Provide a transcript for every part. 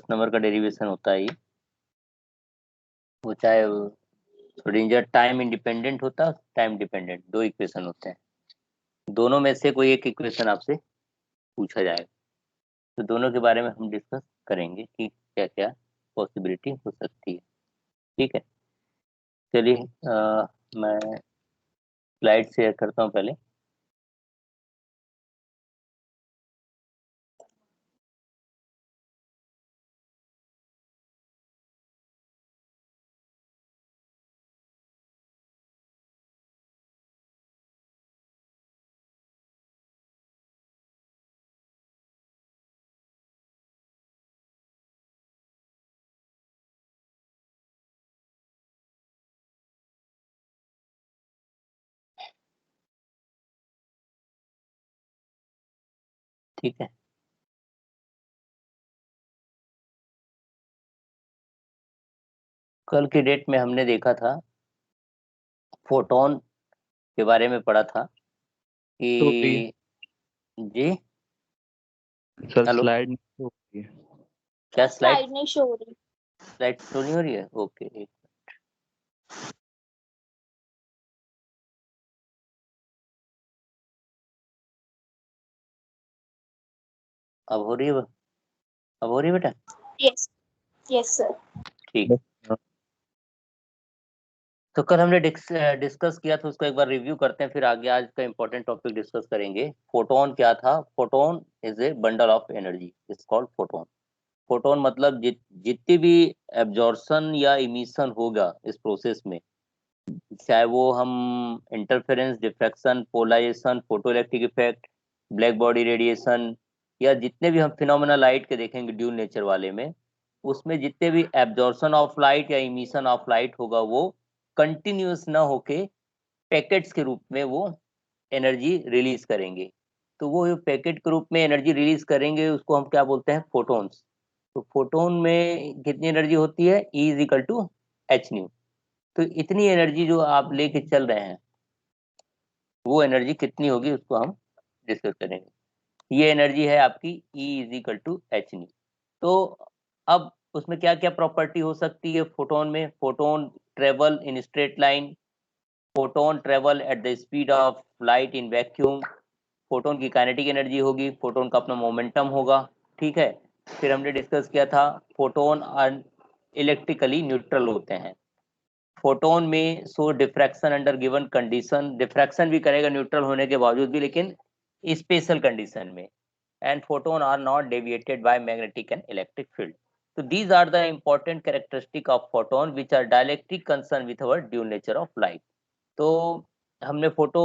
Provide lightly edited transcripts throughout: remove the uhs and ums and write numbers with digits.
Number का derivation होता है ये, वो चाहे श्रोडिंगर टाइम इंडिपेंडेंट होता, टाइम डिपेंडेंट, दो इक्वेशन होते हैं, दोनों में से कोई एक इक्वेशन आपसे पूछा जाएगा, तो दोनों के बारे में हम डिस्कस करेंगे कि क्या क्या पॉसिबिलिटी हो सकती है। ठीक है, चलिए मैं स्लाइड शेयर करता हूँ पहले। ठीक है, कल की डेट में हमने देखा था, फोटोन के बारे में पढ़ा था तो भी कि जी सर हेलो, स्लाइड नहीं हो रही है। क्या स्लाइड स्लाइड नहीं शो हो रही। स्लाइड शो नहीं हो रही है? ओके, अब हो रही है, अब हो रही है बेटा? Yes yes sir. ठीक, तो कल हमने डिस्कस किया था, उसको एक बार रिव्यू करते हैं, फिर आगे आज का इंपॉर्टेंट टॉपिक डिस्कस करेंगे। फोटोन क्या था? Photon is a bundle of energy, is called photon. Photon मतलब जितनी भी एब्जॉर्प्शन या इमिशन होगा इस प्रोसेस में, चाहे वो हम interference, diffraction, polarisation, photo electric effect, black body radiation, या जितने भी हम फिनोमेना लाइट के देखेंगे ड्यूल नेचर वाले में, उसमें जितने भी एब्जॉर्प्शन ऑफ लाइट या इमिशन ऑफ लाइट होगा, वो कंटिन्यूस ना होके पैकेट्स के रूप में वो एनर्जी रिलीज करेंगे। तो वो पैकेट के रूप में एनर्जी रिलीज करेंगे, उसको हम क्या बोलते हैं? फोटोन्स। तो फोटोन में कितनी एनर्जी होती है? E is equal to H nu. तो इतनी एनर्जी जो आप लेके चल रहे हैं, वो एनर्जी कितनी होगी उसको हम डिस्कस करेंगे। ये एनर्जी है आपकी E is equal to H nu. तो अब उसमें क्या क्या प्रॉपर्टी हो सकती है फोटोन में? Photon travel in straight line, photon travel at the speed of light in vacuum, photon की काइनेटिक एनर्जी होगी, फोटोन का अपना मोमेंटम होगा। ठीक है, फिर हमने डिस्कस किया था फोटोन इलेक्ट्रिकली न्यूट्रल होते हैं। फोटोन में so diffraction under given condition, diffraction भी करेगा न्यूट्रल होने के बावजूद भी, लेकिन स्पेशल कंडीशन में। And photon are not deviated by magnetic and electric field. So these are the important characteristic of photon which are directly concerned with our dual nature of light. तो हमने photo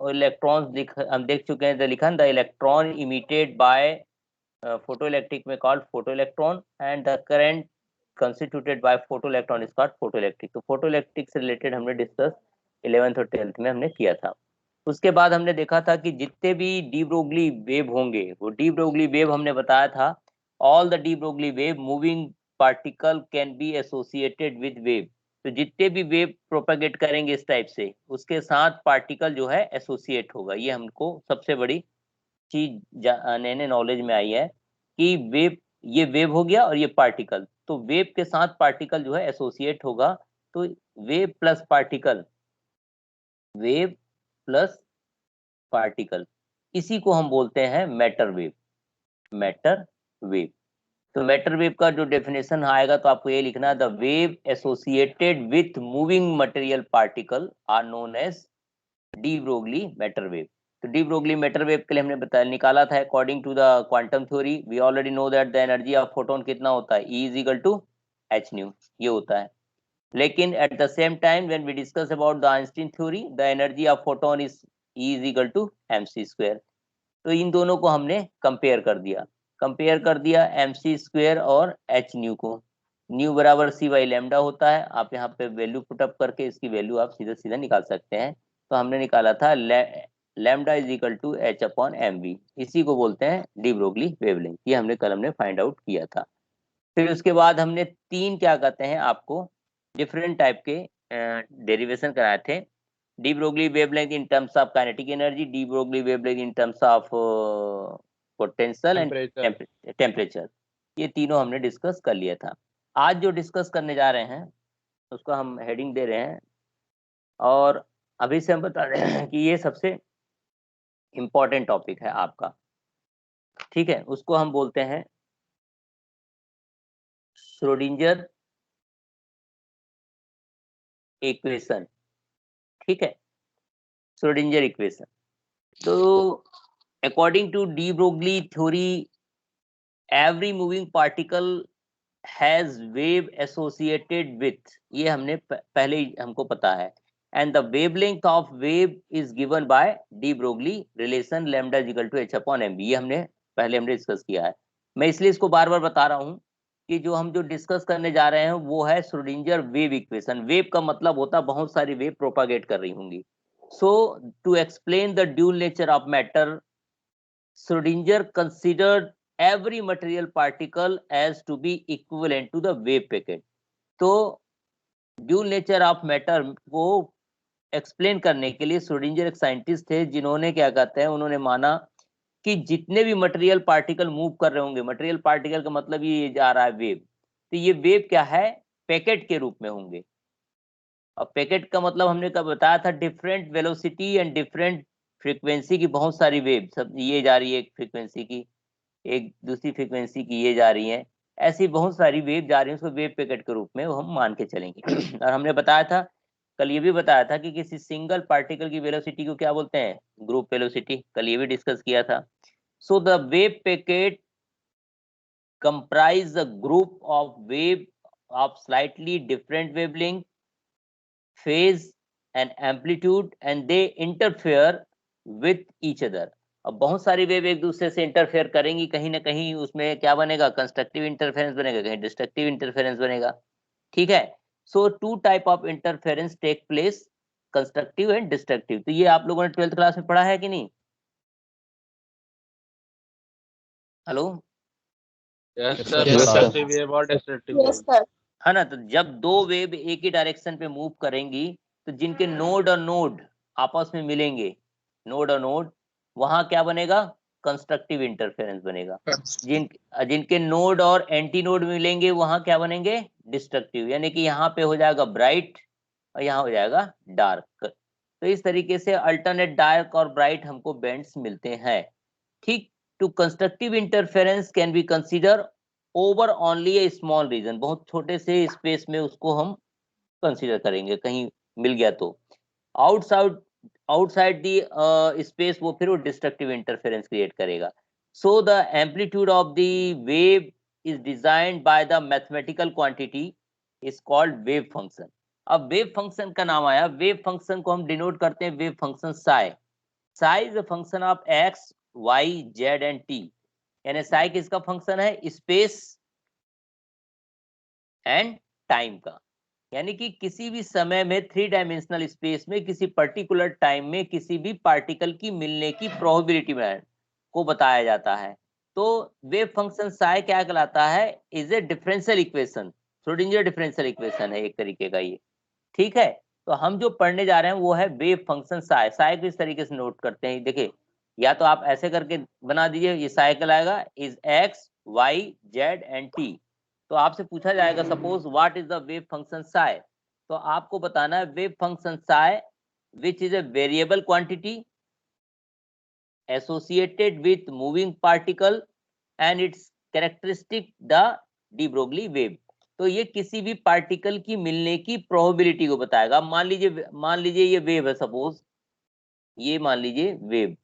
electrons हम देख चुके हैं, लिखा the electron emitted by photo electric में called photo electron, and the current constituted by photo electron is called photo electric. तो photo electric से रिलेटेड हमने डिस्कस 11th और 12th में हमने किया था। उसके बाद हमने देखा था कि जितने भी डी ब्रोगली वेव होंगे, वो डी ब्रोगली वेव हमने बताया था, all the de Broglie wave moving particle can be associated with wave. तो जितने भी वेव प्रोपेगेट करेंगे इस टाइप से, उसके साथ पार्टिकल जो है एसोसिएट होगा। ये हमको सबसे बड़ी चीज नए नए नॉलेज में आई है कि वेव, ये वेव हो गया और ये पार्टिकल, तो वेव के साथ पार्टिकल जो है एसोसिएट होगा। तो wave plus particle, wave plus particle, इसी को हम बोलते हैं मैटर वेव। Matter wave. तो मैटर वेव का जो डेफिनेशन आएगा, तो आपको ये लिखना है, the wave associated with moving material particle are known as de Broglie matter wave. तो डी ब्रोगली मैटर वेव के लिए हमने बताया, निकाला था according to the quantum theory, we already know that the energy of photon कितना होता है? E is equal to H nu, ये होता है। लेकिन at the same time when we discuss about the Einstein theory, the energy of photon is E is equal to mc square. तो इन दोनों को हमने कंपेयर कर दिया mc स्क्वायर और h न्यू को। न्यू बराबर c बाई लेमडा होता है। आप यहाँ पे वैल्यू पुटअप करके इसकी वैल्यू आप सीधा सीधा निकाल सकते हैं। तो हमने निकाला था lambda is equal to H upon M V, इसी को बोलते हैं डी ब्रोगली वेवलेंथ। ये हमने फाइंड आउट किया था। फिर उसके बाद हमने तीन क्या कहते हैं आपको डिफरेंट टाइप के डेरिवेशन कराए थे। De Broglie wavelength in terms of kinetic energy, de Broglie wavelength in terms of potential and temperature. ये तीनों हमने डिस्कस कर लिया था। आज जो डिस्कस करने जा रहे हैं उसको हम हेडिंग दे रहे हैं, और अभी से हम बता रहे हैं कि ये सबसे इम्पोर्टेंट टॉपिक है आपका, ठीक है। उसको हम बोलते हैं श्रोडिंगर इक्वेशन, ठीक है, श्रोडिंगर इक्वेशन। तो according to de Broglie theory, every moving particle has wave associated with, ये हमने पहले ही हमको पता है, and the wavelength of wave is given by de Broglie relation lambda is equal to h upon m। ये हमने डिस्कस किया है। मैं इसलिए इसको बार बार बता रहा हूँ कि जो हम जो डिस्कस करने जा रहे हैं वो है श्रोडिंगर वेव इक्वेशन। वेव का मतलब होता है बहुत सारी वेव प्रोपागेट कर रही होंगी। So to explain the dual nature of matter, Schrodinger considered every material particle as to be equivalent to the wave packet। तो ड्यूल नेचर ऑफ मैटर को एक्सप्लेन करने के लिए श्रोडिंगर एक साइंटिस्ट थे जिन्होंने क्या कहते हैं, उन्होंने माना कि जितने भी मटेरियल पार्टिकल मूव कर रहे होंगे, मटेरियल पार्टिकल का मतलब ये जा रहा है वेव, तो ये वेव क्या है, पैकेट के रूप में होंगे। और पैकेट का मतलब हमने कब बताया था, different velocity and different frequency की बहुत सारी वेव, सब ये जा रही है एक फ्रीक्वेंसी की, एक दूसरी फ्रीक्वेंसी की ये जा रही है, ऐसी बहुत सारी वेव जा रही है, उसको वेव पैकेट के रूप में हम मान के चलेंगे। और हमने बताया था, कल ये भी बताया था कि किसी सिंगल पार्टिकल की वेलोसिटी को क्या बोलते हैं, ग्रुप वेलोसिटी, कल ये भी डिस्कस किया था। So the wave packet comprise a group of wave of slightly different wavelength, phase and amplitude, and they interfere with each other। अब बहुत सारी वेव एक दूसरे से इंटरफेयर करेंगी, कहीं ना कहीं उसमें क्या बनेगा, कंस्ट्रक्टिव इंटरफेरेंस बनेगा, कहीं डिस्ट्रक्टिव इंटरफेरेंस बनेगा, ठीक है। So two type of interference take place, constructive and destructive. तो ये आप लोगों ने 12th क्लास में पढ़ा है कि नहीं? Hello, yes sir, Yes, sir. Constructive wave और डिस्ट्रक्टिव Yes, वेव। sir. है ना। तो जब दो वेव एक ही डायरेक्शन पे मूव करेंगी तो जिनके नोड और नोड आपस में मिलेंगे, नोड और नोड, वहां क्या बनेगा, कंस्ट्रक्टिव इंटरफेरेंस बनेगा। जिनके नोड और एंटी नोड मिलेंगे वहां क्या बनेंगे, डिस्ट्रक्टिव, यानी कि यहाँ पे हो जाएगा ब्राइट और यहाँ हो जाएगा डार्क। तो इस तरीके से अल्टरनेट डार्क और ब्राइट हमको बैंड्स मिलते हैं, ठीक। To constructive interference can be consider over only a small region, बहुत छोटे से स्पेस में उसको हम कंसीडर करेंगे, कहीं मिल गया तो। आउटसाइड आउटसाइड दी स्पेस वो फिर वो डिस्ट्रक्टिव इंटरफेरेंस क्रिएट करेगा। So the amplitude of the wave is designed by the mathematical quantity is called wave function. अब वेव फंक्शन का नाम आया, वेव फंक्शन को हम डिनोट करते हैं wave function psi. Psi is a function of x Y Z and T, यानी psi किसका फंक्शन है, स्पेस एंड टाइम का, यानी कि किसी भी समय में 3 डायमेंशनल स्पेस में किसी पर्टिकुलर टाइम में किसी भी पार्टिकल की मिलने की प्रोबेबिलिटी को बताया जाता है। तो वेव फंक्शन साई क्या कहलाता है, is a differential equation, Schrodinger differential equation है एक तरीके का ये, ठीक है। तो हम जो पढ़ने जा रहे हैं वो है वेव फंक्शन साई। साई को इस तरीके से नोट करते हैं, देखिए, या तो आप ऐसे करके बना दीजिए, ये साइकिल आएगा is x Y Z and t. तो आपसे पूछा जाएगा suppose what is the wave function psi, तो आपको बताना है wave function psi which is a variable quantity associated with moving particle and its characteristic the de Broglie wave. तो ये किसी भी पार्टिकल की मिलने की प्रोबेबिलिटी को बताएगा। मान लीजिए ये वेव है, सपोज ये मान लीजिए वेव।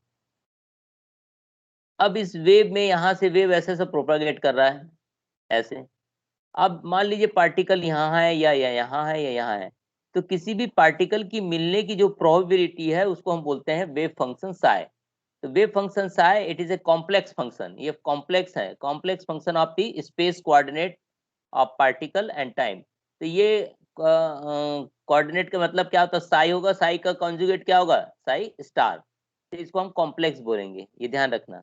अब इस वेव में यहां से वेव ऐसे से प्रोपागेट कर रहा है ऐसे। अब मान लीजिए पार्टिकल यहाँ है या यहाँ है या यहाँ है, तो किसी भी पार्टिकल की मिलने की जो प्रोबेबिलिटी है उसको हम बोलते हैं वेव फंक्शन साई। तो wave function psi it is a complex function, ये कॉम्प्लेक्स है, complex function of the space coordinate of particle and time. तो ये कोऑर्डिनेट का मतलब क्या होता है, साई होगा, साई का कॉन्जुगेट क्या होगा, साई स्टार। तो इसको हम कॉम्प्लेक्स बोलेंगे, ये ध्यान रखना।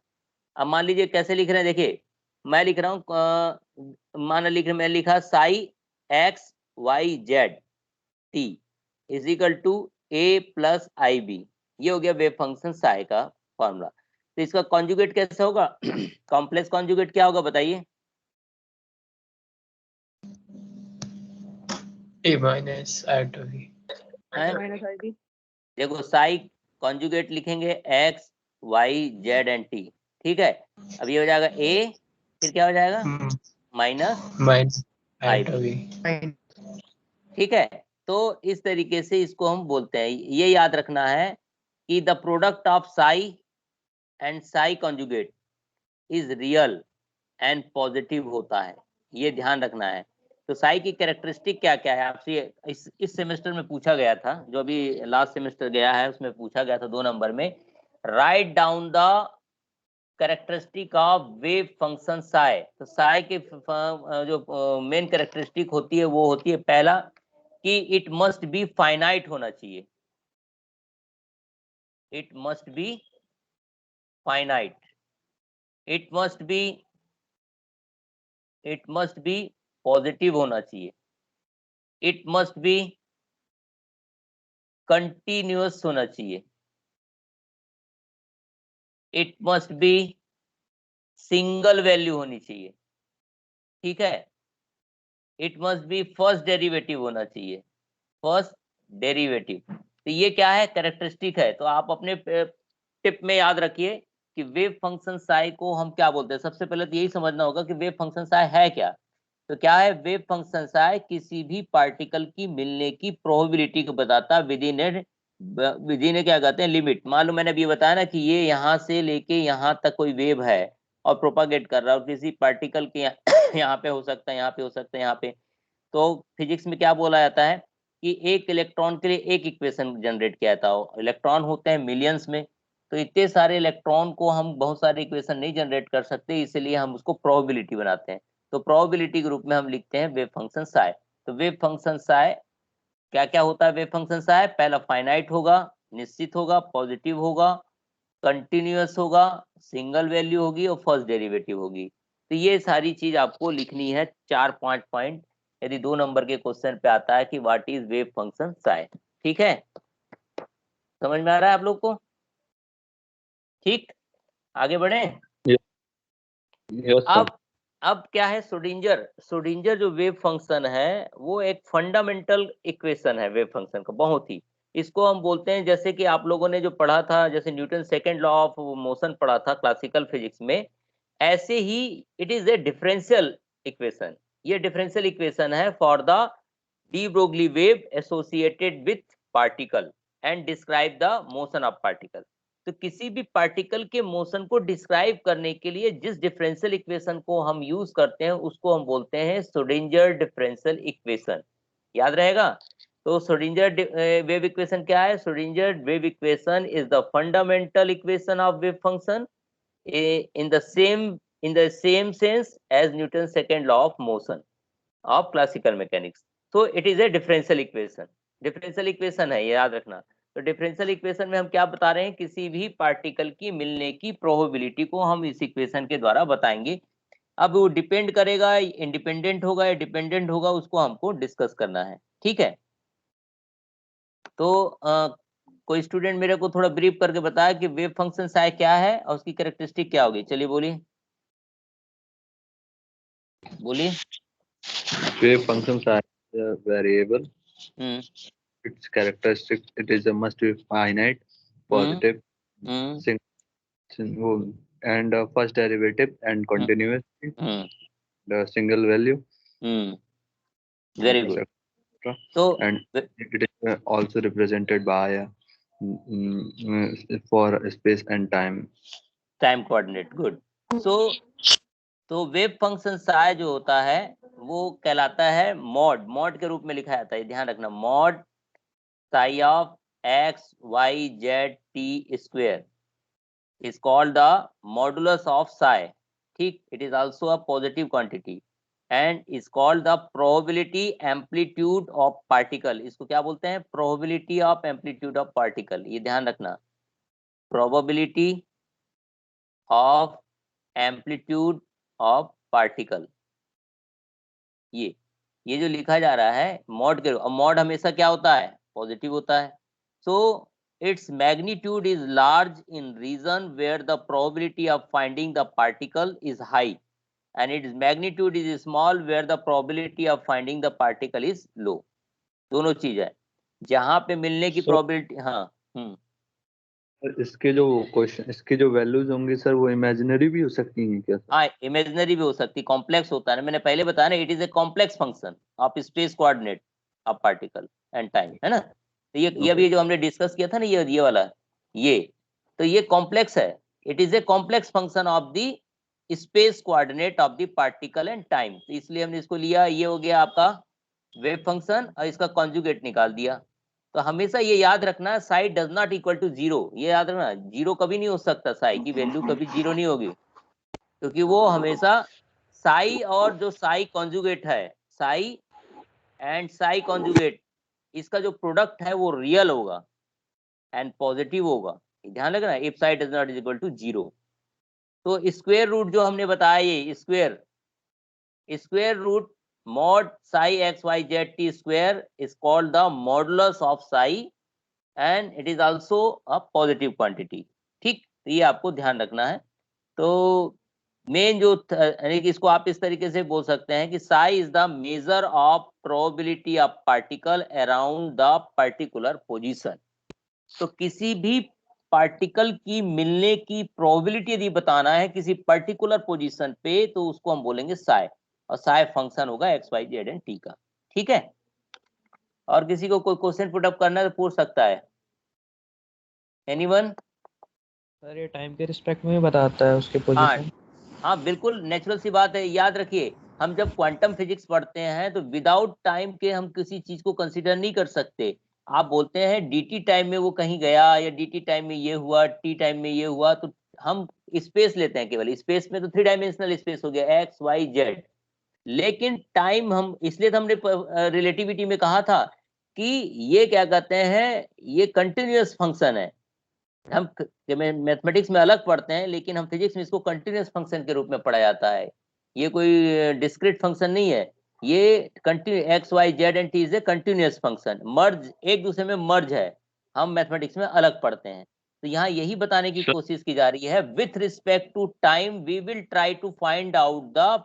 अब मान लीजिए कैसे लिख रहे हैं, देखिए मैं लिख रहा हूँ, मैं लिखा psi x Y z t is equal to a plus i b, ये हो गया वेव फंक्शन साई का फॉर्मूला। तो इसका कॉन्जुगेट कैसे होगा, कॉम्प्लेक्स कॉन्जुगेट क्या होगा बताइए, T minus I to V. हैं? देखो साई कॉन्जुगेट लिखेंगे x Y Z and t, ठीक है। अब ये हो जाएगा ए, फिर क्या हो जाएगा minus Minus I i to b, V. ठीक है। तो इस तरीके से इसको हम बोलते हैं, ये याद रखना है कि the product of Sai and Sai conjugate is real and positive होता है, ये ध्यान रखना है। तो साई की कैरेक्टरिस्टिक क्या क्या है आपसे इस सेमेस्टर में पूछा गया था, जो अभी लास्ट सेमेस्टर गया है उसमें पूछा गया था 2 नंबर में। Write down the characteristic of wave function psi. तो साई के जो मेन कैरेक्टरिस्टिक होती है वो होती है, पहला कि इट मस्ट बी फाइनाइट होना चाहिए, it must be finite, it must be positive होना चाहिए, इट मस्ट बी कंटिन्यूअस होना चाहिए, it must be single value होनी चाहिए, ठीक है। It must be first derivative होना चाहिए, फर्स्ट डेरिवेटिव। तो ये क्या है, कैरेक्टरिस्टिक है। तो आप अपने टिप में याद रखिए कि वेव फंक्शन साई को हम क्या बोलते हैं। सबसे पहले तो यही समझना होगा कि वेव फंक्शन साई है क्या। तो क्या है वेव फंक्शन साई, किसी भी पार्टिकल की मिलने की प्रोबेबिलिटी को बताता है विदिन ए क्या कहते हैं लिमिट। मान लो मैंने अभी बताया ना कि ये यहाँ से लेके यहाँ तक कोई वेव है और प्रोपागेट कर रहा है, और किसी पार्टिकल के यहाँ पे हो सकता है, यहाँ पे हो सकता है, यहाँ पे। तो फिजिक्स में क्या बोला जाता है कि एक इलेक्ट्रॉन के लिए एक इक्वेशन जनरेट किया जाता है। इलेक्ट्रॉन होते हैं मिलियंस में, तो इतने सारे इलेक्ट्रॉन को हम बहुत सारे इक्वेशन नहीं जनरेट कर सकते, इसलिए हम उसको प्रोबेबिलिटी बनाते हैं। तो प्रोबेबिलिटी के रूप में हम लिखते हैं वेव फंक्शन साई। तो वेव फंक्शन साई क्या क्या होता है, वेव फंक्शन साई पहला फाइनाइट होगा, निश्चित होगा, पॉजिटिव होगा, कंटिन्यूअस होगा, सिंगल वैल्यू होगी और फर्स्ट डेरिवेटिव होगी। तो ये सारी चीज आपको लिखनी है 4 पॉइंट यदि 2 नंबर के क्वेश्चन पे आता है कि what is wave function Sai, ठीक है। समझ में आ रहा है आप लोग को, ठीक। आगे बढ़े। Yes, sir. अब क्या है, श्रोडिंगर जो वेव फंक्शन है वो एक फंडामेंटल इक्वेशन है वेव फंक्शन का, बहुत ही। इसको हम बोलते हैं, जैसे कि आप लोगों ने जो पढ़ा था, जैसे Newton second law of motion पढ़ा था क्लासिकल फिजिक्स में, ऐसे ही it is a differential equation. ये डिफरेंशियल इक्वेशन है for the de Broglie wave associated with particle and describe the motion of particle. तो किसी भी पार्टिकल के मोशन को डिस्क्राइब करने के लिए जिस डिफरेंशियल इक्वेशन को हम यूज करते हैं उसको हम बोलते हैं श्रोडिंगर डिफरेंशियल इक्वेशन, याद रहेगा। तो श्रोडिंगर वेव इक्वेशन क्या है, Schrodinger wave equation is the fundamental equation of wave function in the same sense as Newton's second law of motion of classical mechanics. So it is a differential equation, differential equation है, ये याद रखना। तो differential equation में हम क्या बता रहे हैं, किसी भी पार्टिकल की मिलने की प्रोबेबिलिटी को हम इस इक्वेशन के द्वारा बताएंगे। अब वो डिपेंड करेगा, इंडिपेंडेंट होगा या डिपेंडेंट होगा, उसको हमको डिस्कस करना है, ठीक है। तो कोई स्टूडेंट मेरे को थोड़ा ब्रीफ करके बताया कि वेव फंक्शन साई क्या है और उसकी कैरेक्टरिस्टिक क्या होगी। चलिए बोलिए बोलिए। Wave functions are a variable. Hmm Its characteristic, it is a must be finite, positive, hmm single, and first derivative and continuous, hmm the single value, very good. etc. तो And it is also represented by for space and time. Time coordinate, good. So तो wave function Sai जो होता है वो कहलाता है mod के रूप में लिखा जाता है, ध्यान रखना, mod psi of x Y z t square is called the modulus of psi, ठीक। it is also a positive quantity and is called the probability amplitude of particle। इसको क्या बोलते हैं, probability of amplitude of particle, ये ध्यान रखना, probability of amplitude of particle। ये जो लिखा जा रहा है मॉड के, मॉड हमेशा क्या होता है, पॉजिटिव होता है। सो its magnitude is large in region where the probability of finding the particle is high and its magnitude is small where the probability of finding the particle is low। दोनों चीज है, जहां पे मिलने की प्रोबेबिलिटी। हाँ। इसके जो क्वेश्चन, इसके जो वैल्यूज होंगी सर, वो इमेजिनरी भी हो सकती हैं क्या सर? हाँ, इमेजिनरी भी हो सकती, कॉम्प्लेक्स होता है ना, मैंने पहले बताया ना, it is a complex function of space coordinate of particle and time, है ना। तो ये अभी जो हमने डिस्कस किया था ना, ये वाला, ये तो ये कॉम्प्लेक्स है, it is a complex function of the space coordinate of the particle and time. तो इसलिए हमने इसको लिया, ये हो गया आपका वेव फंक्शन, और इसका कॉन्जुगेट निकाल दिया। तो हमेशा ये याद रखना, psi does not equal to zero, ये याद रखना, जीरो कभी नहीं हो सकता, साई की वैल्यू कभी जीरो नहीं होगी, क्योंकि वो हमेशा साई और जो साई कॉन्जुगेट है, साई एंड साई कॉन्जुगेट, इसका जो प्रोडक्ट है वो रियल होगा एंड पॉजिटिव होगा, ध्यान रखना, if psi does not is equal to zero. तो स्क्वायर रूट जो हमने बताया, ये square root mod psi x y z t square is called the modulus of psi and it is also a positive quantity। ठीक, तो ये आपको ध्यान रखना है। तो मेन जो यानी कि इसको आप इस तरीके से बोल सकते हैं कि psi is the measure of probability of particle around the particular position। तो किसी भी पार्टिकल की मिलने की प्रोबेबिलिटी यदि बताना है किसी पर्टिकुलर पोजीशन पे, तो उसको हम बोलेंगे साई, और साई फंक्शन होगा x Y Z and t का। ठीक है, और किसी को कोई क्वेश्चन पुट अप करना है तो पूछ सकता है, एनीवन? सर ये टाइम के रिस्पेक्ट में भी बताता है उसके पोजीशन? हाँ बिल्कुल, नेचुरल सी बात है। याद रखिए, हम जब क्वांटम फिजिक्स पढ़ते हैं तो विदाउट टाइम के हम किसी चीज को कंसीडर नहीं कर सकते। आप बोलते हैं dt टाइम में वो कहीं गया, या dt टाइम में ये हुआ, t टाइम में ये हुआ, तो हम स्पेस लेते हैं, केवल स्पेस में तो 3 डायमेंशनल स्पेस हो गया, एक्स वाई जेड। लेकिन टाइम हम, इसलिए तो हमने रिलेटिविटी में कहा था कि ये क्या कहते हैं, ये कंटिन्यूअस फंक्शन है। हम मैथमेटिक्स में अलग पढ़ते हैं, लेकिन हम फिजिक्स में इसको कंटिन्यूअस फंक्शन के रूप में पढ़ा जाता है। ये कोई डिस्क्रीट फंक्शन नहीं है, ये continue X Y Z and T is a continuous function, merge, एक दूसरे में मर्ज है, हम मैथमेटिक्स में अलग पढ़ते हैं। तो यहाँ यही बताने की सर कोशिश की जा रही है, with respect to time we will try to find out the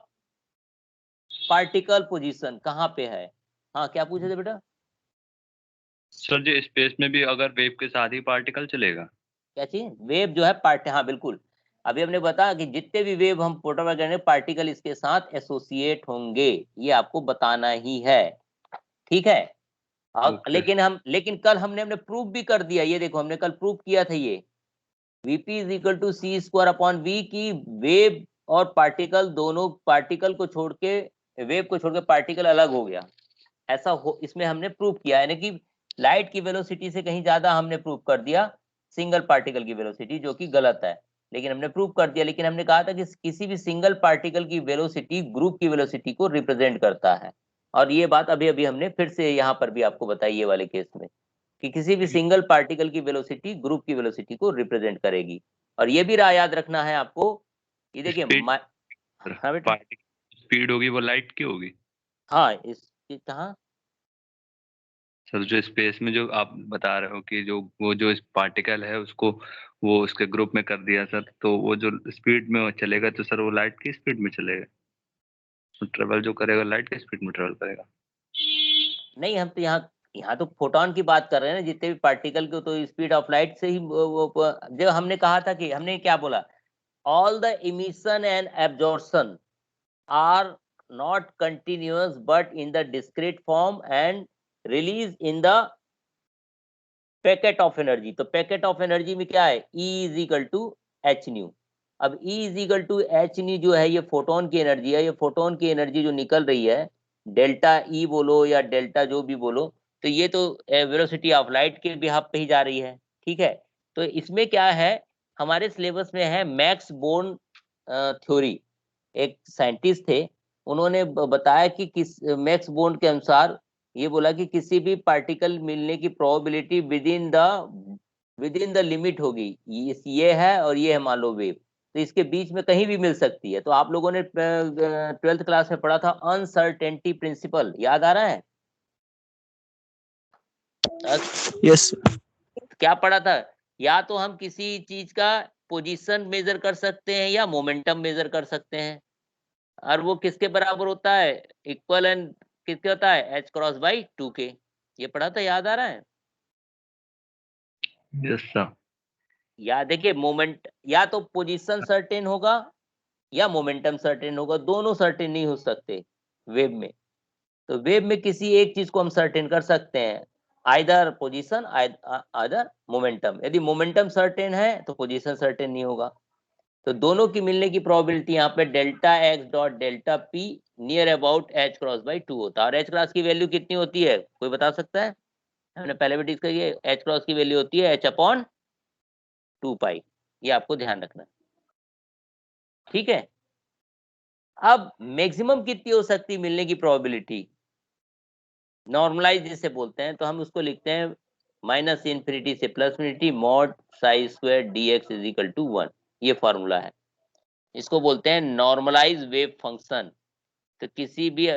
particle position कहाँ पे है। हाँ, क्या पूछे थे बेटा? सर जो स्पेस में भी अगर वेव के साथ ही पार्टिकल चलेगा? क्या चीज? वेव जो है पार्ट, हाँ बिल्कुल, अभी हमने बताया कि जितने भी वेव हम फोटोग्राफ करेंगे पार्टिकल इसके साथ एसोसिएट होंगे, ये आपको बताना ही है। ठीक है, लेकिन कल हमने प्रूफ भी कर दिया, ये देखो हमने कल प्रूफ किया था ये, Vp is equal to c square upon v, की वेव और पार्टिकल दोनों, पार्टिकल को छोड़ के, वेव को छोड़ के पार्टिकल अलग हो गया, ऐसा हो, इसमें हमने प्रूफ किया, यानी कि लाइट की वेलोसिटी से कहीं ज्यादा हमने प्रूफ कर दिया सिंगल पार्टिकल की वेलोसिटी, जो कि गलत है, लेकिन हमने प्रूफ कर दिया। लेकिन हमने कहा था कि किसी भी सिंगल पार्टिकल की वेलोसिटी ग्रुप की वेलोसिटी को रिप्रेजेंट करता है, और ये बात अभी अभी हमने फिर से यहाँ पर भी आपको बताई, ये वाले केस में, कि किसी भी सिंगल पार्टिकल की वेलोसिटी ग्रुप की वेलोसिटी को रिप्रेजेंट करेगी। और ये भी याद रखना है आपको, ये देखिए हाँ बेटा, स्पीड होगी वो लाइट की होगी? हाँ, इस कहाँ? सर जो स्पेस में जो आप बता रहे हो कि जो वो जो पार्टिकल है उसको वो उसके ग्रुप में कर दिया सर, तो वो जो स्पीड में वो चलेगा तो सर वो लाइट की स्पीड में चलेगा, तो ट्रेवल जो करेगा लाइट की स्पीड में ट्रेवल करेगा? नहीं, हम तो यहाँ तो फोटोन की बात कर रहे हैं ना, जितने भी पार्टिकल को, तो स्पीड ऑफ लाइट से ही जब हमने कहा था कि हमने क्या बोला, all the emission and absorption are not continuous but in the discrete form and release in the packet of energy. तो पैकेट ऑफ एनर्जी में क्या है, E is equal to H nu. अब E is equal to H nu जो है, ये photon की energy है, ये फोटोन की एनर्जी जो निकल रही है, डेल्टा E बोलो या डेल्टा जो भी बोलो, तो ये तो वेलोसिटी ऑफ लाइट के बिहाफ पे ही जा रही है। ठीक है, तो इसमें क्या है, हमारे सिलेबस में है मैक्स बोर्न थ्योरी, एक साइंटिस्ट थे, उन्होंने बताया कि किस मैक्स बोर्न के अनुसार ये बोला कि किसी भी पार्टिकल मिलने की probability with in the limit होगी, ये है और ये है मान लो वेव, तो इसके बीच में कहीं भी मिल सकती है। तो आप लोगों ने 12th क्लास में पढ़ा था अनसर्टेनिटी प्रिंसिपल, याद आ रहा है? यस। क्या पढ़ा था? या तो हम किसी चीज का पोजीशन मेजर कर सकते हैं या मोमेंटम मेजर कर सकते हैं, और वो किसके बराबर होता है, इक्वल एंड किसके होता है, h क्रॉस बाई 2k। ये पढ़ा था, याद आ रहा है? Yes sir. या देखिए मोमेंट, या तो पोजीशन सर्टेन होगा या मोमेंटम सर्टेन होगा, दोनों सर्टेन नहीं हो सकते वेव में। तो वेव में किसी एक चीज को हम सर्टेन कर सकते हैं, आइदर पोजीशन आइदर मोमेंटम। यदि मोमेंटम सर्टेन है तो पोजीशन सर्टेन नहीं होगा। तो दोनों की मिलने की प्रोबेबिलिटी यहाँ पे delta x dot delta P near about H cross by 2 होता है। और एच क्रॉस की वैल्यू कितनी होती है, कोई बता सकता है? हमने पहले भी डिस्कस किया, एच क्रॉस की वैल्यू होती है एच अपॉन 2 पाई। ये आपको ध्यान रखना है, ठीक है। अब मैक्सिमम कितनी हो सकती है मिलने की प्रोबेबिलिटी, नॉर्मलाइज जिसे बोलते हैं, तो हम उसको लिखते हैं माइनस इन्फिनिटी से plus infinity mod psi square d x is equal to 1। ये फॉर्मूला है, इसको बोलते हैं नॉर्मलाइज वेव फंक्शन। तो किसी भी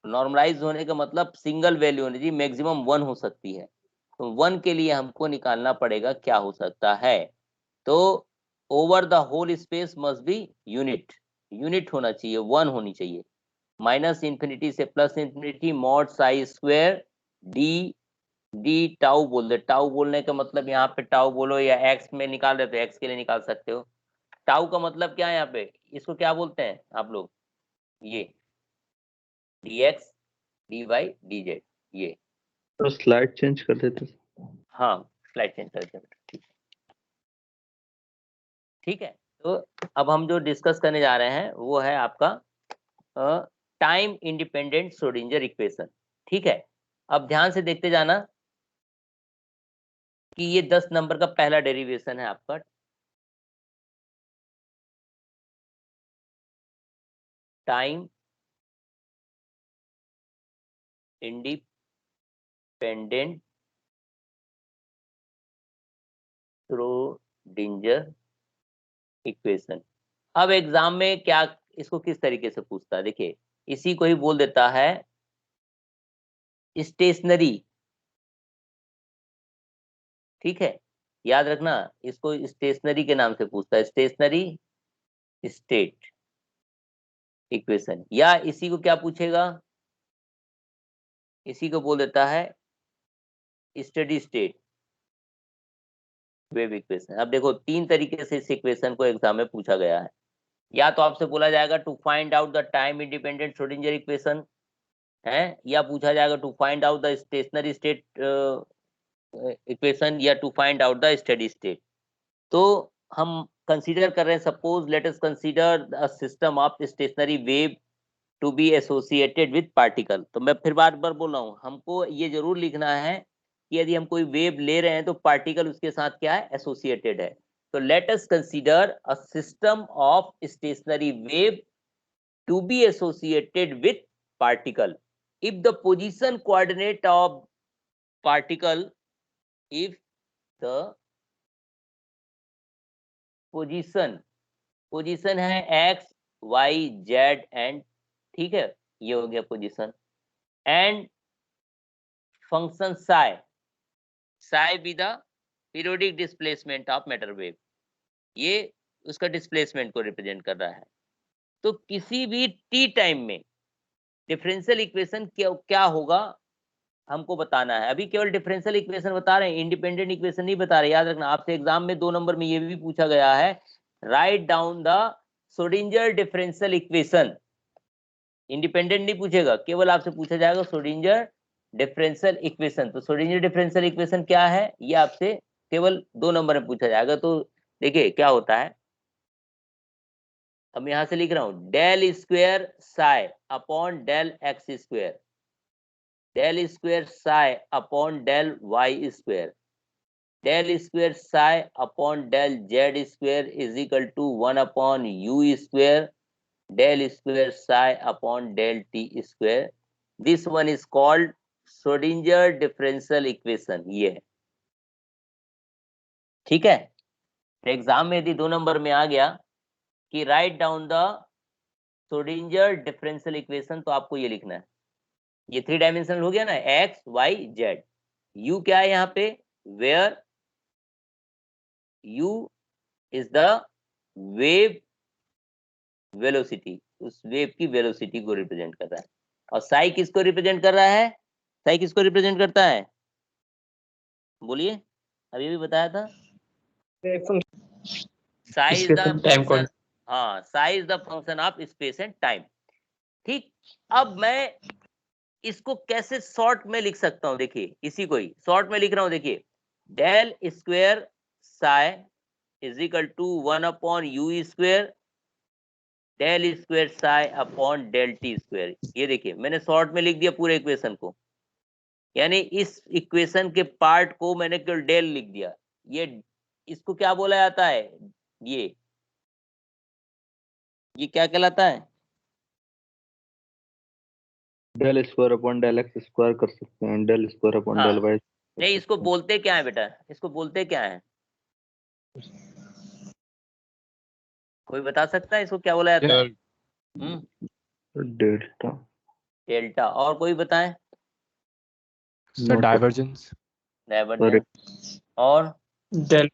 नॉर्मलाइज होने का मतलब सिंगल वैल्यू होनी चाहिए, मैक्सिमम 1 हो सकती है। तो 1 के लिए हमको निकालना पड़ेगा क्या हो सकता है। तो over the whole space must be unit, unit होना चाहिए, 1 होनी चाहिए। माइनस इन्फिनिटी से plus infinity mod psi square d, d tau बोल दे। टाउ बोलने का मतलब यहाँ पे टाउ बोलो या एक्स में निकाल रहे तो एक्स के लिए निकाल सकते हो। टाउ का मतलब क्या है यहाँ पे, इसको क्या बोलते हैं आप लोग, ये d x d y d z, ये। तो स्लाइड चेंज कर देते। हाँ स्लाइड चेंज कर देते, ठीक है। तो अब हम जो डिस्कस करने जा रहे हैं वो है आपका टाइम इंडिपेंडेंट श्रोडिंगर इक्वेशन, ठीक है। अब ध्यान से देखते जाना कि ये 10 नंबर का पहला डेरिवेशन है आपका। Time independent Schrödinger equation. अब एग्जाम में क्या इसको किस तरीके से पूछता है, देखिए इसी को ही बोल देता है स्टेशनरी, ठीक है। याद रखना इसको स्टेशनरी के नाम से पूछता है, स्टेशनरी स्टेट इक्वेशन। या इसी को क्या पूछेगा, इसी को बोल देता है स्टेडी स्टेट वेव इक्वेशन। अब देखो 3 तरीके से इस इक्वेशन को एग्जाम में पूछा गया है। या तो आपसे बोला जाएगा to find out the time independent Schrödinger equation है, या पूछा जाएगा to find out the stationary state equation, या to find out the steady state. तो हम कंसीडर कर रहे हैं, suppose let us consider a system of stationary wave to be associated with particle. तो मैं फिर बार बार बोल रहा हूँ, हमको ये जरूर लिखना है कि यदि हम कोई वेव ले रहे हैं तो पार्टिकल उसके साथ क्या है, एसोसिएटेड है। तो let us consider a system of stationary wave to be associated with particle if the position coordinate of particle, if the position है x y z एंड, ठीक है, ये हो गया position, and function psi be the periodic displacement of matter wave, ये उसका displacement को represent कर रहा है। तो किसी भी टी टाइम में डिफरेंशियल इक्वेशन क्या होगा हमको बताना है। अभी केवल डिफरेंशियल इक्वेशन बता रहे हैं, इंडिपेंडेंट इक्वेशन नहीं बता रहे। याद रखना आपसे एग्जाम में 2 नंबर में ये भी पूछा गया है, write down the Schrodinger differential equation. Independent नहीं पूछेगा, केवल आपसे पूछा जाएगा श्रोडिंगर डिफरेंशियल इक्वेशन। तो श्रोडिंगर डिफरेंशियल इक्वेशन क्या है, ये आपसे केवल 2 नंबर में पूछा जाएगा। तो देखिए क्या होता है, अब यहां से लिख रहा हूं, del square psi upon del x square, del square psi upon del Y square, del square psi upon del Z square is equal to 1 upon u square, del square psi upon del t square. This one is called Schrodinger differential equation, ये है, ठीक है। Exam में यदि 2 number में आ गया कि write down the Schrodinger differential equation, तो आपको ये लिखना है, ये 3 डायमेंशनल हो गया ना, एक्स वाई जेड। यू क्या है यहाँ पे, where u is the wave velocity, उस वेव की वेलोसिटी को रिप्रेजेंट कर रहा है। और साई किसको रिप्रेजेंट कर रहा है, साई किसको रिप्रेजेंट करता है? बोलिए, अभी भी बताया था। साई इज द फंक्शन, हाँ, Sai is the function of space and time. ठीक, अब मैं इसको कैसे शॉर्ट में लिख सकता हूँ? देखिए, इसी को ही शॉर्ट में लिख रहा हूँ। देखिए, del square psi is equal to 1/u², del square psi upon del t square. ये देखिए, मैंने शॉर्ट में लिख दिया पूरे इक्वेशन को, यानी इस इक्वेशन के पार्ट को मैंने केवल डेल लिख दिया। ये इसको क्या बोला जाता है? ये क्या कहलाता है? Del square upon del x square कर सकते हैं, डेल स्क्वायर अपॉन हाँ, डेल वाई। नहीं, इसको बोलते क्या है बेटा? इसको बोलते क्या है? कोई बता सकता है इसको क्या बोला जाता है? डेल्टा। डेल्टा। और कोई बताए? Sir divergence. डाइवर्जेंस। और डेल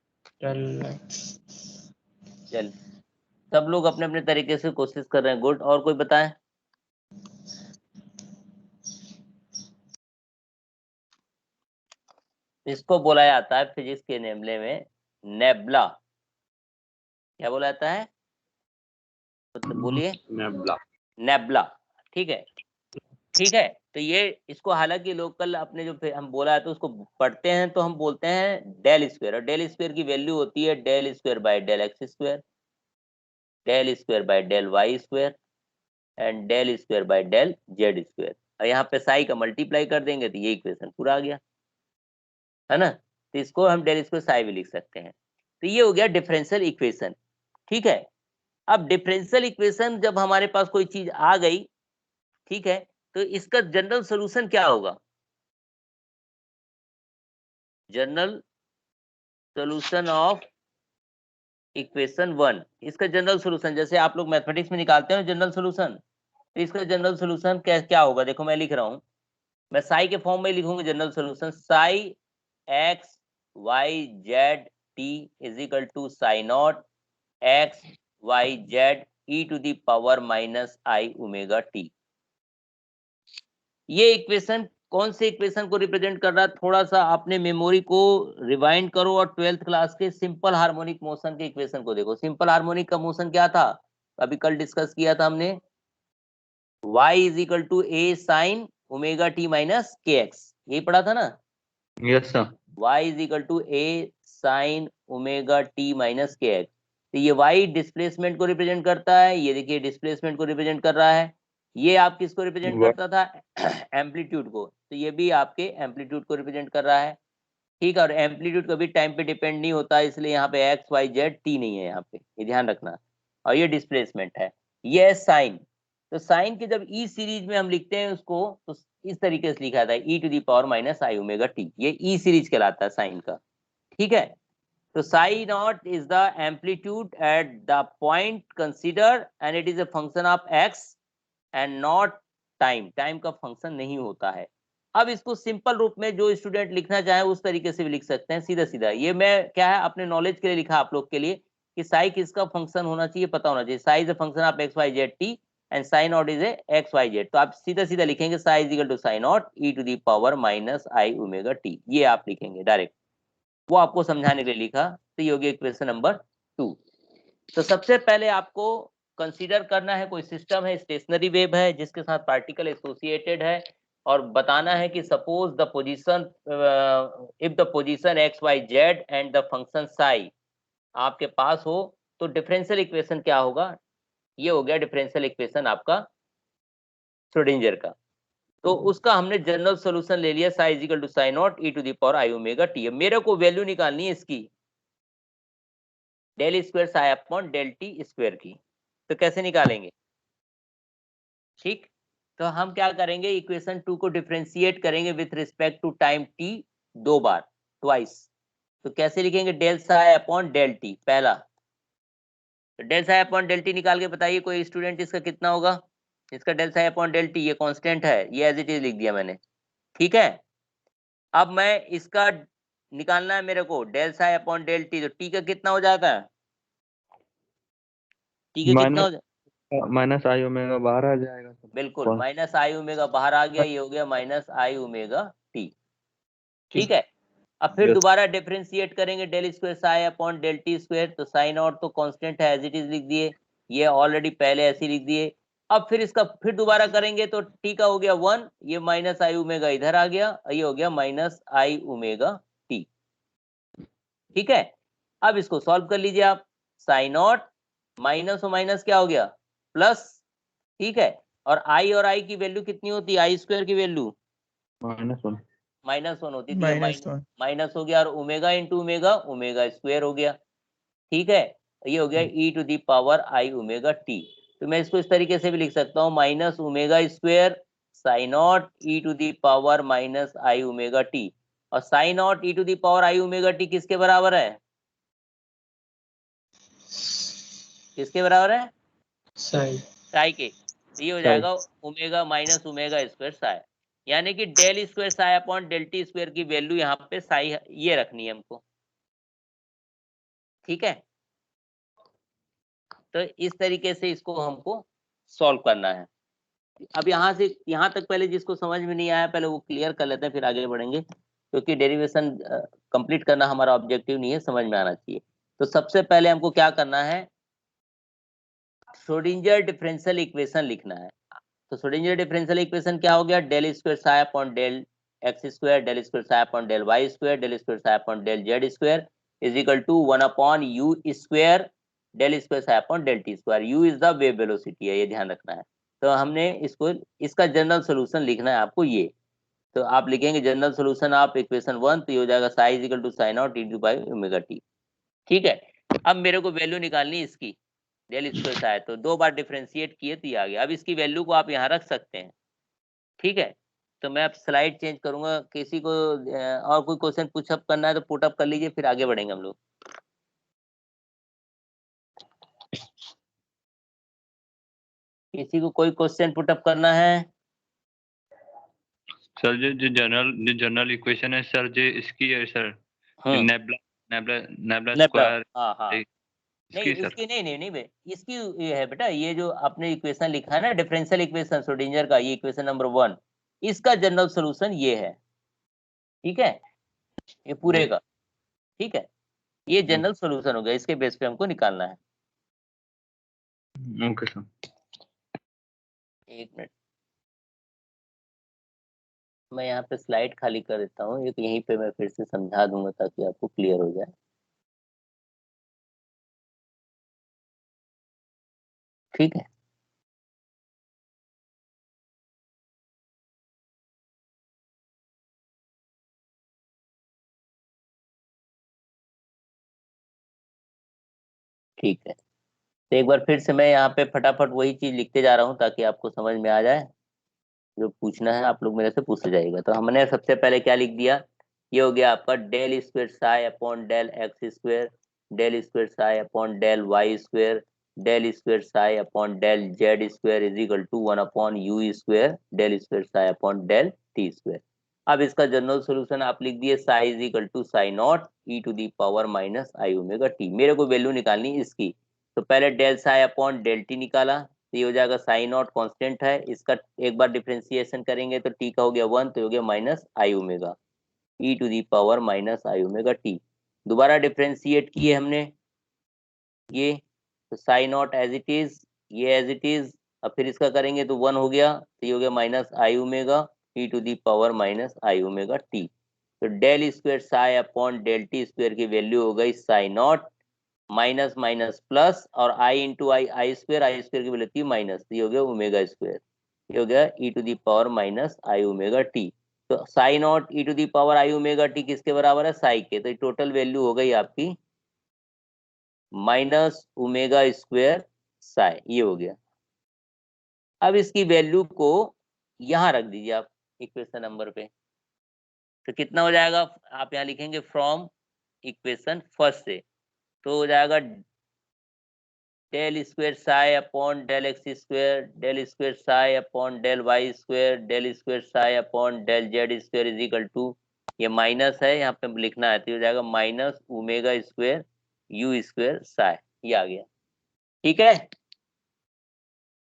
चल, सब लोग अपने अपने तरीके से कोशिश कर रहे हैं। गुड। और कोई बताए? इसको बोला जाता है फिजिक्स के मामले में नेबुला। क्या बोला जाता है? तो बोलिए। नेबुला। नेबुला। ठीक है, ठीक है। तो ये इसको हालांकि लोकल अपने जो हम बोला है तो उसको पढ़ते हैं तो हम बोलते हैं डेल स्क्वायर, और डेल स्क्वायर की वैल्यू होती है del square by del x square, del square by del Y square and del square by del Z square. और यहाँ पे साई का मल्टीप्लाई कर देंगे तो ये इक्वेशन पूरा आ गया, है ना? तो इसको हम डेल स्क्वायर साई भी लिख सकते हैं। तो ये हो गया डिफरेंशियल इक्वेशन। ठीक है, अब डिफरेंशियल इक्वेशन जब हमारे पास कोई चीज आ गई, ठीक है, तो इसका जनरल सॉल्यूशन क्या होगा? जनरल सॉल्यूशन ऑफ इक्वेशन 1, इसका जनरल सॉल्यूशन जैसे आप लोग मैथमेटिक्स में निकालते हैं जनरल सॉल्यूशन, तो इसका जनरल सॉल्यूशन क्या होगा? देखो मैं लिख रहा हूं, मैं साई के फॉर्म में लिखूंगा general solution. Psi x Y z t is equal to psi naught x Y z e to the power minus i omega t. ये इक्वेशन कौन से इक्वेशन को रिप्रेजेंट कर रहा है? थोड़ा सा अपने मेमोरी को रिवाइंड करो और 12th क्लास के सिंपल हार्मोनिक मोशन के इक्वेशन को देखो। सिंपल हार्मोनिक का मोशन क्या था? अभी कल डिस्कस किया था हमने, y is equal to a sine omega t minus k x, यही पढ़ा था ना? Yes sir. y is equal to a sine omega t minus k x. तो ये y डिस्प्लेसमेंट को रिप्रेजेंट करता है, ये देखिए डिस्प्लेसमेंट को रिप्रेजेंट कर रहा है। ये आप किसको रिप्रेजेंट करता था? एम्पलीट्यूड को। तो ये भी आपके एम्पलीट्यूड को रिप्रेजेंट कर रहा है। ठीक है, और एम्पलीट्यूड कभी टाइम पे डिपेंड नहीं होता, इसलिए यहाँ पे एक्स वाई जेड टी नहीं है यहाँ पे, ये ध्यान रखना। और ये डिस्प्लेसमेंट है, ये साइन। तो साइन के जब ई सीरीज में हम लिखते हैं उसको, तो इस तरीके से लिखा था e to the power minus i omega t, ये ई सीरीज कहलाता है साइन का। ठीक है, तो psi naught is the amplitude at the point consider and it is a function of x and not time, time का function नहीं होता है। अब इसको सिंपल रूप में जो स्टूडेंट लिखना चाहे उस तरीके से भी लिख सकते हैं, सीधा सीधा। ये मैं क्या है अपने नॉलेज के लिए लिखा आप लोग के लिए कि साई किसका फंक्शन होना चाहिए, पता होना चाहिए। Psi is a function of x Y z t and psi naught is a x Y z. तो आप सीधा सीधा लिखेंगे psi is equal to psi naught e to the power minus i omega t, ये आप लिखेंगे direct, वो आपको समझाने के लिए लिखा। तो ये होगी इक्वेशन नंबर 2। तो सबसे पहले आपको कंसीडर करना है कोई सिस्टम है, स्टेशनरी वेव है जिसके साथ पार्टिकल एसोसिएटेड है, और बताना है कि suppose the position, if the position x Y Z and the function psi आपके पास हो तो डिफरेंशियल इक्वेशन क्या होगा? ये हो गया डिफरेंशियल इक्वेशन आपका श्रोडिंजर का। तो उसका हमने जनरल सॉल्यूशन ले लिया, psi is equal to psi naught e to the power i omega t. मेरे को वैल्यू निकालनी है इसकी, del square psi upon del t square की। तो कैसे निकालेंगे? ठीक, तो हम क्या करेंगे, इक्वेशन 2 को डिफरेंशिएट करेंगे with respect to time t 2 बार, ट्वाइस। तो कैसे लिखेंगे? Del psi upon del t पहला, तो del psi upon del t निकाल के बताइए कोई स्टूडेंट, इसका कितना होगा? इसका del psi upon del t ये कांस्टेंट है, ये एज इट इज लिख दिया मैंने। ठीक है, अब मैं इसका निकालना है मेरे को del psi upon del t, तो टी का कितना हो जाता है? टी का कितना हो जाता है? माइनस आई ओमेगा बाहर आ जाएगा सब। बिल्कुल कौन? माइनस आई ओमेगा बाहर आ गया, ये हो गया माइनस आई ओमेगा टी। ठीक है, अब फिर Yes. दोबारा डिफरेंशिएट करेंगे del square psi upon del t square, तो साइन नॉट तो कांस्टेंट है एज इट इज लिख दिए, ये ऑलरेडी पहले ऐसे ही लिख दिए। अब फिर इसका फिर दोबारा करेंगे तो टी का हो गया 1, ये माइनस आई ओमेगा इधर आ गया, ये हो गया माइनस आई ओमेगा टी। ठीक है, अब इसको सॉल्व कर लीजिए आप, साइन नॉट माइनस और माइनस क्या हो गया प्लस। ठीक है, और आई की वैल्यू कितनी होती है, आई स्क्वायर की वैल्यू -1 -1 होती थी, -1 माइनस हो गया और omega into omega omega square हो गया। ठीक है, ये हो गया e to the power i omega t. तो मैं इसको इस तरीके से भी लिख सकता हूँ, minus omega square sine naught e to the power minus i omega t. और sine naught e to the power i omega t किसके बराबर है, किसके बराबर है, साई के। तो ये हो जाएगा omega minus omega square psi, यानी कि del square psi upon del t square की वैल्यू यहाँ पे साई ये रखनी है हमको। ठीक है, तो इस तरीके से इसको हमको सॉल्व करना है। अब यहाँ से यहाँ तक पहले जिसको समझ में नहीं आया पहले वो क्लियर कर लेते हैं, फिर आगे बढ़ेंगे, क्योंकि डेरिवेशन कंप्लीट करना हमारा ऑब्जेक्टिव नहीं है, समझ में आना चाहिए। तो सबसे पहले हमको क्या करना है, श्रोडिंगर डिफरेंशियल इक्वेशन लिखना है। तो श्रोडिंगर डिफरेंशियल इक्वेशन क्या हो गया, del square psi upon del x square del square psi upon del Y square del square psi upon del Z square is equal to 1 upon u square del square psi upon del t square. U is the wave velocity है, ये ध्यान रखना है। तो हमने इसको इसका general solution लिखना है आपको ये, तो आप लिखेंगे जनरल सोल्यूशन ऑफ इक्वेशन 1, तो ये हो जाएगा psi is equal to psi naught e to by omega t. ठीक है, अब मेरे को वैल्यू निकालनी है इसकी, डेल स्क्वायर साई, तो 2 बार डिफरेंशिएट किए तो ये आ गया। अब इसकी वैल्यू को आप यहाँ रख सकते हैं। ठीक है, तो मैं अब स्लाइड चेंज करूंगा, किसी को और कोई क्वेश्चन पुशअप करना है तो पुटअप कर लीजिए, फिर आगे बढ़ेंगे हम लोग। किसी को कोई क्वेश्चन पुटअप करना है? सर जो जनरल इक्वेशन है सर, जो इसकी है sir, nebula nebula nebula square, हाँ हाँ, नहीं इसकी सर। इसकी नहीं बे, इसकी ये है बेटा, ये जो आपने इक्वेशन लिखा है ना डिफरेंशियल इक्वेशन श्रोडिंगर का, ये इक्वेशन नंबर 1, इसका जनरल सॉल्यूशन ये है। ठीक है, ये पूरे का। ठीक है, ये जनरल सॉल्यूशन हो गया, इसके बेस पे हमको निकालना है। Okay sir. एक मिनट, मैं यहाँ पे स्लाइड खाली कर देता हूँ, एक यहीं पे मैं फिर से समझा दूंगा ताकि आपको क्लियर हो जाए। ठीक है, ठीक है, तो एक बार फिर से मैं यहाँ पे फटाफट वही चीज लिखते जा रहा हूँ ताकि आपको समझ में आ जाए। जो पूछना है आप लोग मेरे से पूछ जाइएगा। तो हमने सबसे पहले क्या लिख दिया, ये हो गया आपका del square psi upon del x square del square psi upon del Y square del square psi upon del Z square is equal to 1 upon u square del square psi upon del t square. अब इसका general solution आप लिख दिए, psi is equal to psi naught e to the power minus i omega t. मेरे को value निकालनी इसकी, तो पहले del psi upon del T निकाला, तो ये हो जाएगा साइन नॉट कांस्टेंट है, इसका एक बार डिफरेंशिएशन करेंगे तो टी का हो गया 1, तो हो गया minus i omega e to the power minus i omega t. दोबारा डिफरेंशिएट किए हमने ये, तो psi naught as it is, ये एज इट इज। अब फिर इसका करेंगे तो 1 हो गया, तो ये हो गया minus i omega e to the power minus i omega t. तो del square psi upon del t square की वैल्यू हो गई sine naught minus minus plus, और आई इंटू आई स्क्वायर की वैल्यू थी माइनस, ये हो गया ओमेगा स्क्वायर, ये हो गया e to the power minus i omega t. तो psi naught e to the power i omega t किसके बराबर है, साई के। तो टोटल वैल्यू हो गई आपकी माइनस ओमेगा स्क्वायर साई, ये हो गया। अब इसकी वैल्यू को यहाँ रख दीजिए आप इक्वेशन नंबर पे, तो कितना हो जाएगा, आप यहाँ लिखेंगे फ्रॉम इक्वेशन फर्स्ट से, तो हो जाएगा del square psi upon del x square del square psi upon del Y square del square psi upon del Z square is equal to, ये माइनस है यहाँ पे लिखना है, तो हो जाएगा minus omega square u square psi, ये आ गया। ठीक है,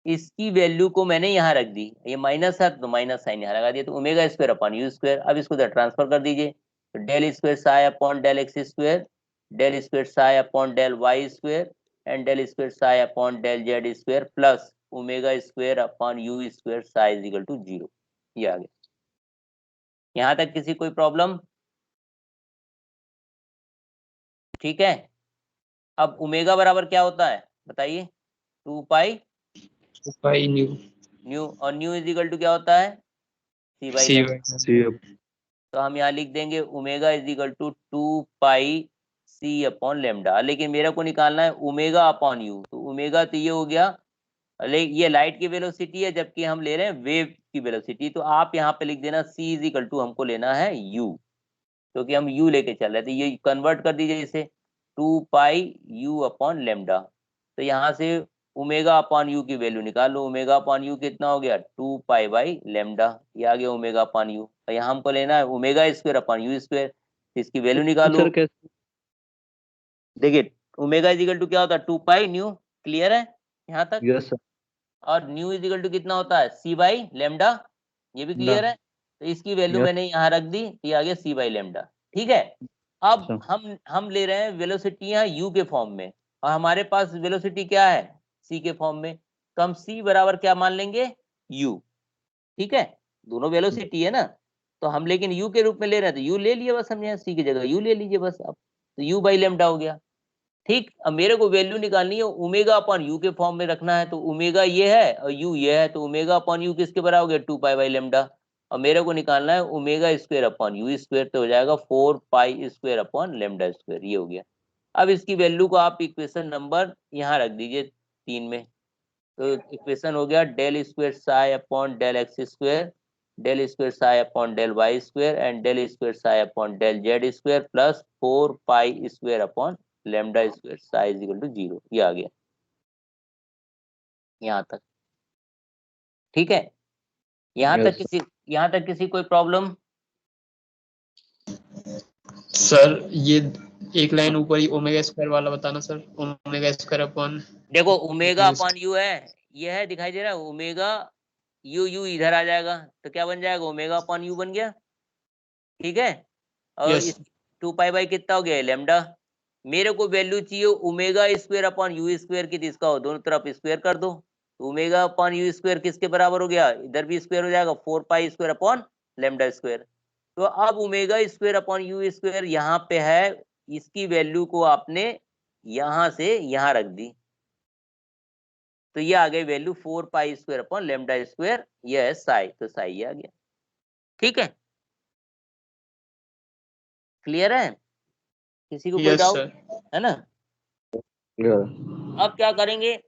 इसकी वैल्यू को मैंने यहाँ रख दी, ये माइनस है तो माइनस साइन यहाँ लगा दिया, तो omega square upon u square. अब इसको इधर ट्रांसफर कर दीजिए, तो del square psi upon del x square, del square psi upon del Y square and del square psi upon del Z square plus omega square upon u square psi is equal to 0। ये आ गया। यहाँ तक किसी कोई problem? ठीक है। अब ओमेगा बराबर क्या होता है बताइए? 2 पाई न्यू न्यू, और न्यू इज इक्वल टू क्या होता है? सी बाई लेम्डा। सी तो हम यहाँ लिख देंगे omega is equal to 2 pi c upon lambda, लेकिन मेरे को निकालना है ओमेगा अपॉन यू। तो ओमेगा तो ये हो गया, ये लाइट की वेलोसिटी है जबकि हम ले रहे हैं वेव की वेलोसिटी, तो आप यहाँ पे लिख देना सी इज इक्वल टू हमको लेना है यू, क्योंकि हम यू लेके चल रहे थे। ये कन्वर्ट कर दीजिए इसे, 2 पाई यू अपॉन लेम्डा। तो यहाँ से ओमेगा अपॉन यू की वैल्यू निकाल लो। ओमेगा अपॉन यू कितना हो गया? 2 पाई बाई लेम्डा। ये आ गया ओमेगा अपॉन यू। और यहाँ हमको लेना है omega square upon u square, इसकी वैल्यू निकालो। सर कैसे? देखिए ओमेगा इज इक्वल टू क्या होता है? 2 पाई न्यू। क्लियर है यहाँ तक? Yes sir. और न्यू इज इक्वल टू कितना होता है? सी बाई लेम्डा। ये भी क्लियर है? तो इसकी वैल्यू Yes. मैंने यहाँ रख दी, ये आ गया सी बाई लेम्डा। ठीक है। अब हम ले रहे हैं वेलोसिटी यहाँ यू के फॉर्म में, और हमारे पास वेलोसिटी क्या है? सी के फॉर्म में। तो हम सी बराबर क्या मान लेंगे? यू। ठीक है, दोनों वेलोसिटी है ना, तो हम लेकिन यू के रूप में ले रहे हैं, तो यू ले लिए बस, हम यहाँ सी की जगह यू ले लीजिए बस। अब तो यू बाई लेम्डा हो गया। ठीक, अब मेरे को वैल्यू निकालनी है, ओमेगा अपॉन यू के फॉर्म में रखना है। तो ओमेगा ये है और यू ये है, तो ओमेगा अपॉन यू किसके बराबर हो गया? 2 पाई बाई लेम्डा। और मेरे को निकालना है omega square upon u square, तो हो जाएगा 4 pi square upon lambda square. ये हो गया। अब इसकी वैल्यू को आप इक्वेशन नंबर यहाँ रख दीजिए 3 में। तो इक्वेशन हो गया del square psi upon del x square, del square psi upon del Y square and del square psi upon del Z square plus 4 pi square upon lambda square psi is equal to 0। ये आ गया यहाँ तक। ठीक है, यहाँ Yes. यहाँ तक किसी कोई प्रॉब्लम? सर ये एक लाइन ऊपर ही ओमेगा स्क्वायर वाला बताना सर। ओमेगा स्क्वायर अपॉन, देखो ओमेगा अपॉन यू है, ये है दिखाई दे रहा है ओमेगा यू, यू इधर आ जाएगा तो क्या बन जाएगा? ओमेगा अपॉन यू बन गया। ठीक है, और Yes. इस 2 पाई बाई कितना हो गया? लेम्डा। मेरे को वैल्यू चाहिए omega square upon u square की, इसका हो दोनों तरफ स्क्वायर कर दो। तो ओमेगा अपॉन यू स्क्वायर किसके बराबर हो गया? इधर भी स्क्वायर हो जाएगा, 4 pi square upon lambda square. तो अब omega square upon u square यहाँ पे है, इसकी वैल्यू को आपने यहाँ से यहाँ रख दी, तो ये आ गई value 4 pi square upon lambda square. ये है साई, तो साई ये आ गया। ठीक है, क्लियर है? किसी को कोई Yes, डाउट sir. है ना? अब क्या करेंगे?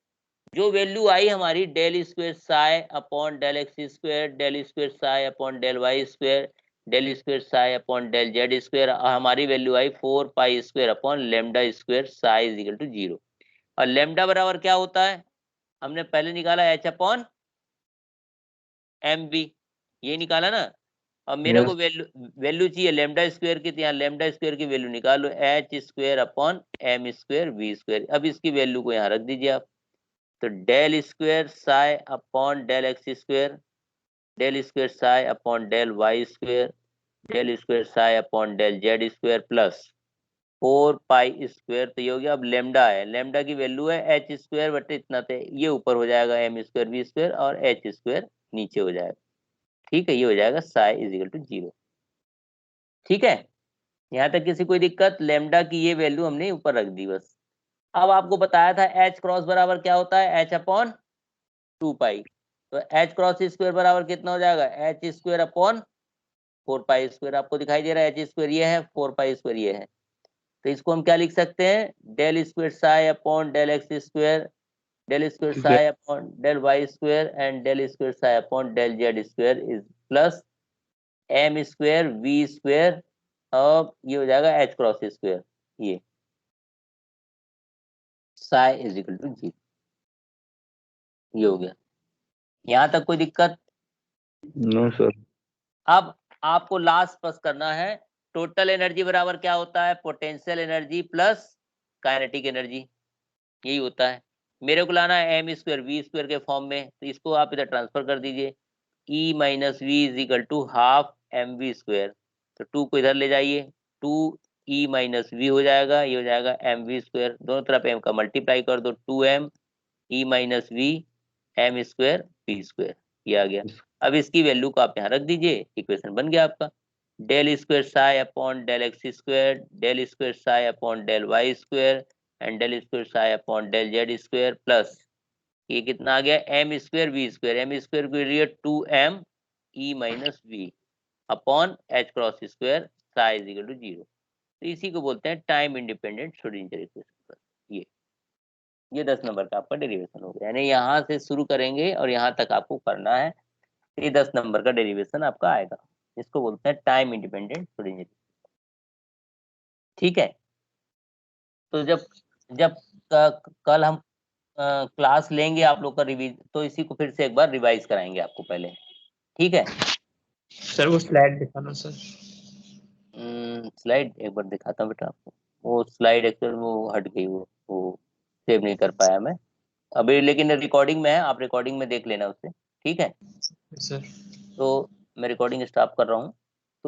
जो वैल्यू आई हमारी del square psi upon del x square, del square psi upon del Y square, del square psi upon del Z square, हमारी वैल्यू आई 4 pi square upon lambda square psi is equal to 0। और lambda बराबर क्या होता है? हमने पहले निकाला एच अपॉन एम बी, ये निकाला ना। अब मेरे को वैल्यू चाहिए लेम्डा स्क्वायर की, तो यहाँ लेम्डा स्क्वायर की वैल्यू निकालो, h square upon m square we square. अब इसकी वैल्यू को यहाँ रख दीजिए आप। तो del square psi upon del x square, del square psi upon del Y square, del square psi upon del Z square plus 4 pi square. तो ये हो गया। अब लेम्डा है, लेम्डा की वैल्यू है एच स्क्वायर बटे इतना, थे ये ऊपर हो जाएगा एम स्क्वायर वी स्क्वायर और एच स्क्वायर नीचे हो जाएगा। ठीक है, ये हो जाएगा साई इज इक्वल टू 0। ठीक है, यहाँ तक किसी कोई दिक्कत? लेम्डा की ये वैल्यू हमने ऊपर रख दी बस। अब आपको बताया था एच क्रॉस बराबर क्या होता है? एच अपॉन 2 पाई। तो एच क्रॉस स्क्वायर बराबर कितना हो जाएगा? H square upon 4 pi square. आपको दिखाई दे रहा है एच स्क्वायर ये है, 4 पाई स्क्वायर ये है। तो इसको हम क्या लिख सकते हैं? Del square psi upon del x square, del square psi upon del Y square and del square psi upon del Z square is plus m square we square. अब ये हो जाएगा एच क्रॉस स्क्वायर, ये Sai is equal to 0। ये हो गया। यहाँ तक कोई दिक्कत? No sir. अब आपको लास्ट पास करना है, टोटल एनर्जी बराबर क्या होता है? Potential energy plus kinetic energy, यही होता है। मेरे को लाना है एम स्क्वायर वी स्क्वायर के फॉर्म में, तो इसको आप इधर ट्रांसफर कर दीजिए, E minus V is equal to half M V square, तो 2 को इधर ले जाइए, 2 ई माइनस वी हो जाएगा, ये हो जाएगा एम वी स्क्वायर, दोनों तरफ एम का मल्टीप्लाई कर दो, 2m E minus V M square we square, ये आ गया। अब इसकी वैल्यू को आप यहाँ रख दीजिए, इक्वेशन बन गया आपका, del square psi upon del x square, del square psi upon del Y square and del square psi upon del Z square plus ये कितना आ गया M square we square, M square को लिए 2m E minus V upon H cross square psi is equal to 0, तो इसी को बोलते हैं टाइम इंडिपेंडेंट श्रोडिंगर इक्वेशन। ये 10 नंबर का आपका डेरिवेशन हो गया, यानी यहाँ से शुरू करेंगे और यहाँ तक आपको करना है, ये 10 नंबर का डेरिवेशन आपका आएगा, इसको बोलते हैं टाइम इंडिपेंडेंट श्रोडिंगर। ठीक है, तो जब जब कल हम क्लास लेंगे आप लोग का रिवीज, तो इसी को फिर से एक बार रिवाइज कराएंगे आपको पहले, ठीक है। सर वो स्लाइड दिखाना सर। स्लाइड एक बार दिखाता हूँ बेटा आपको, वो स्लाइड एक्चुअल वो हट गई, वो सेव नहीं कर पाया मैं अभी, लेकिन रिकॉर्डिंग में है, आप रिकॉर्डिंग में देख लेना उससे, ठीक है। सर तो मैं रिकॉर्डिंग स्टॉप कर रहा हूँ।